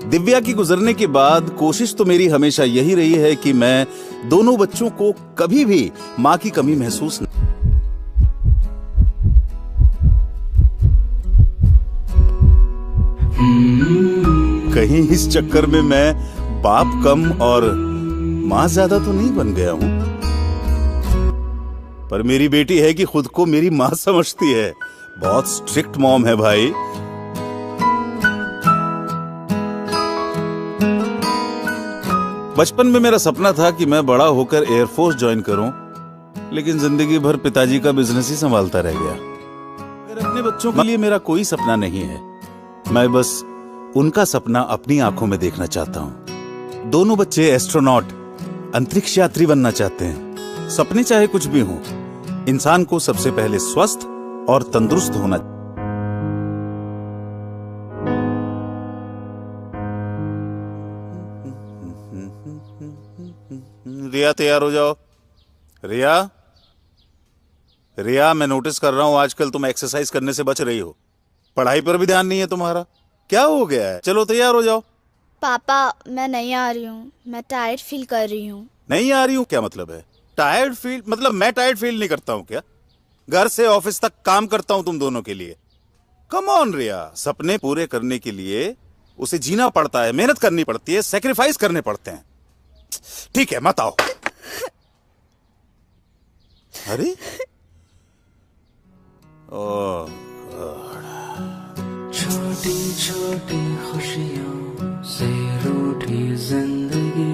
दिव्या की गुजरने के बाद कोशिश तो मेरी हमेशा यही रही है कि मैं दोनों बच्चों को कभी भी माँ की कमी महसूस न। कहीं इस चक्कर में मैं बाप कम और माँ ज्यादा तो नहीं बन गया हूँ। पर मेरी बेटी है कि खुद को मेरी माँ समझती है। बहुत स्ट्रिक्ट मॉम है भाई। बचपन में मेरा सपना था कि मैं बड़ा होकर एयरफोर्स ज्वाइन करूं, लेकिन जिंदगी भर पिताजी का बिजनेस ही संभालता रह गया। मेरे अपने बच्चों के लिए मेरा कोई सपना नहीं है। मैं बस उनका सपना अपनी आंखों में देखना चाहता हूं। दोनों बच्चे एस्ट्रोनॉट, अंतरिक्ष यात्री बनना चाहते हैं। सपने चाहे कुछ भी हों, इंसान को सबसे पहले स्वस्थ और तंदुरुस्त होना। रिया तैयार हो जाओ। रिया, रिया मैं नोटिस कर रहा हूं आजकल तुम एक्सरसाइज करने से बच रही हो। पढ़ाई पर भी ध्यान नहीं है तुम्हारा। क्या हो गया है? चलो तैयार हो जाओ। पापा मैं नहीं आ रही हूँ, मैं टायर्ड फील कर रही हूँ। नहीं आ रही हूँ क्या मतलब है? टायर्ड फील मतलब मैं टायर्ड फील नहीं करता हूँ क्या? घर से ऑफिस तक काम करता हूँ तुम दोनों के लिए। कम ऑन रिया, सपने पूरे करने के लिए उसे जीना पड़ता है, मेहनत करनी पड़ती है, सेक्रीफाइस करने पड़ते हैं। ठीक है मत आओ। अरे ओह छोटी छोटी खुशियों से रूठी जिंदगी,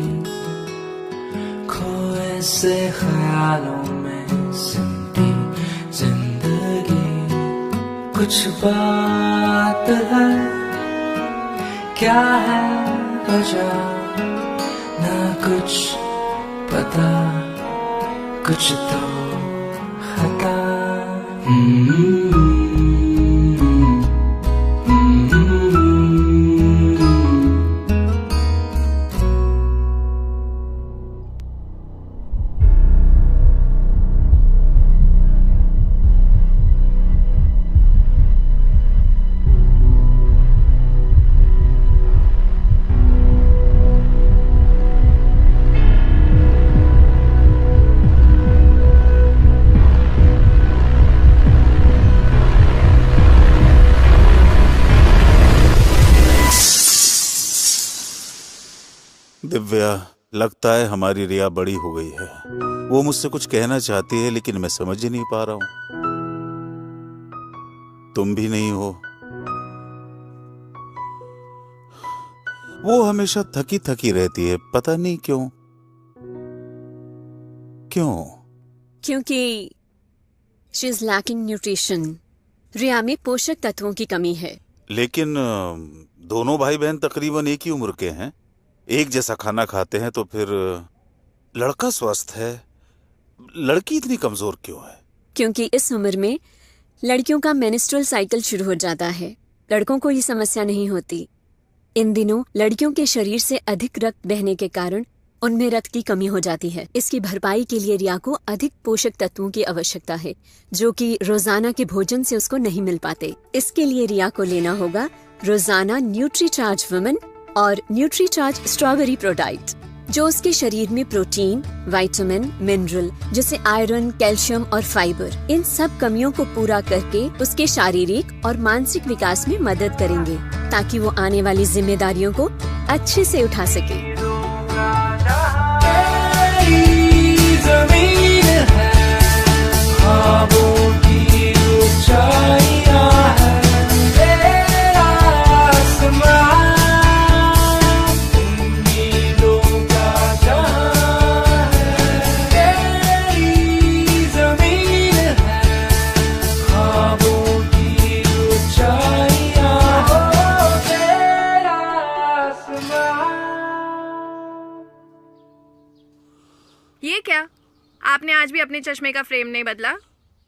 खोए से ख्यालों में सिमटी जिंदगी। कुछ बात है, क्या है वजह, ना कुछ पता, कुछ तो खता। दिव्या, लगता है हमारी रिया बड़ी हो गई है। वो मुझसे कुछ कहना चाहती है लेकिन मैं समझ ही नहीं पा रहा हूं। तुम भी नहीं हो। वो हमेशा थकी थकी रहती है, पता नहीं क्यों। क्यों? क्योंकि शी इज लैकिंग न्यूट्रिशन। रिया में पोषक तत्वों की कमी है। लेकिन दोनों भाई बहन तकरीबन एक ही उम्र के हैं, एक जैसा खाना खाते हैं, तो फिर लड़का स्वस्थ है, लड़की इतनी कमजोर क्यों है? क्योंकि इस उम्र में लड़कियों का मेंस्ट्रुअल साइकिल शुरू हो जाता है, लड़कों को ये समस्या नहीं होती। इन दिनों लड़कियों के शरीर से अधिक रक्त बहने के कारण उनमें रक्त की कमी हो जाती है। इसकी भरपाई के लिए रिया को अधिक पोषक तत्वों की आवश्यकता है, जो कि रोजाना के भोजन से उसको नहीं मिल पाते। इसके लिए रिया को लेना होगा रोजाना न्यूट्रीचार्ज वुमेन और न्यूट्रीचार्ज स्ट्रॉबेरी प्रोडाक्ट, जो उसके शरीर में प्रोटीन, विटामिन, मिनरल जैसे आयरन, कैल्शियम और फाइबर, इन सब कमियों को पूरा करके उसके शारीरिक और मानसिक विकास में मदद करेंगे, ताकि वो आने वाली जिम्मेदारियों को अच्छे से उठा सके। जमीन है, ख्वाबों की ऊंचाइयां है, तेरा आसमां, उम्मीदों का जहां है। तेरी जमीन है, ख्वाबों की ऊंचाइयां हो, तेरा आसमां। ये क्या? आपने आज भी अपने चश्मे का फ्रेम नहीं बदला?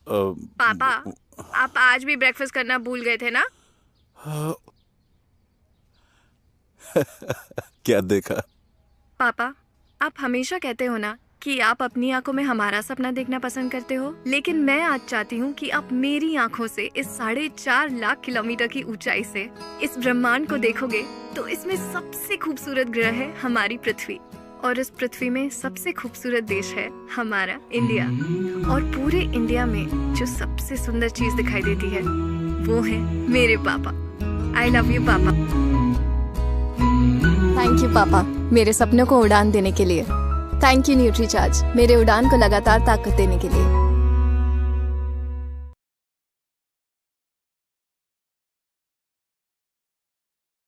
पापा, आप आज भी ब्रेकफास्ट करना भूल गए थे ना? क्या देखा? पापा, आप हमेशा कहते हो ना कि आप अपनी आंखों में हमारा सपना देखना पसंद करते हो, लेकिन मैं आज चाहती हूँ कि आप मेरी आंखों से इस 4.5 लाख किलोमीटर की ऊंचाई से इस ब्रह्मांड को देखोगे तो इसमें सबसे खूबसूरत ग्रह है हमारी पृथ्वी, और इस पृथ्वी में सबसे खूबसूरत देश है हमारा इंडिया। और पूरे इंडिया में जो सबसे सुंदर चीज दिखाई देती है वो है मेरे पापा। आई लव यू पापा। थैंक यू पापा, मेरे सपनों को उड़ान देने के लिए। थैंक यू न्यूट्रीचार्ज, मेरे उड़ान को लगातार ताकत देने के लिए।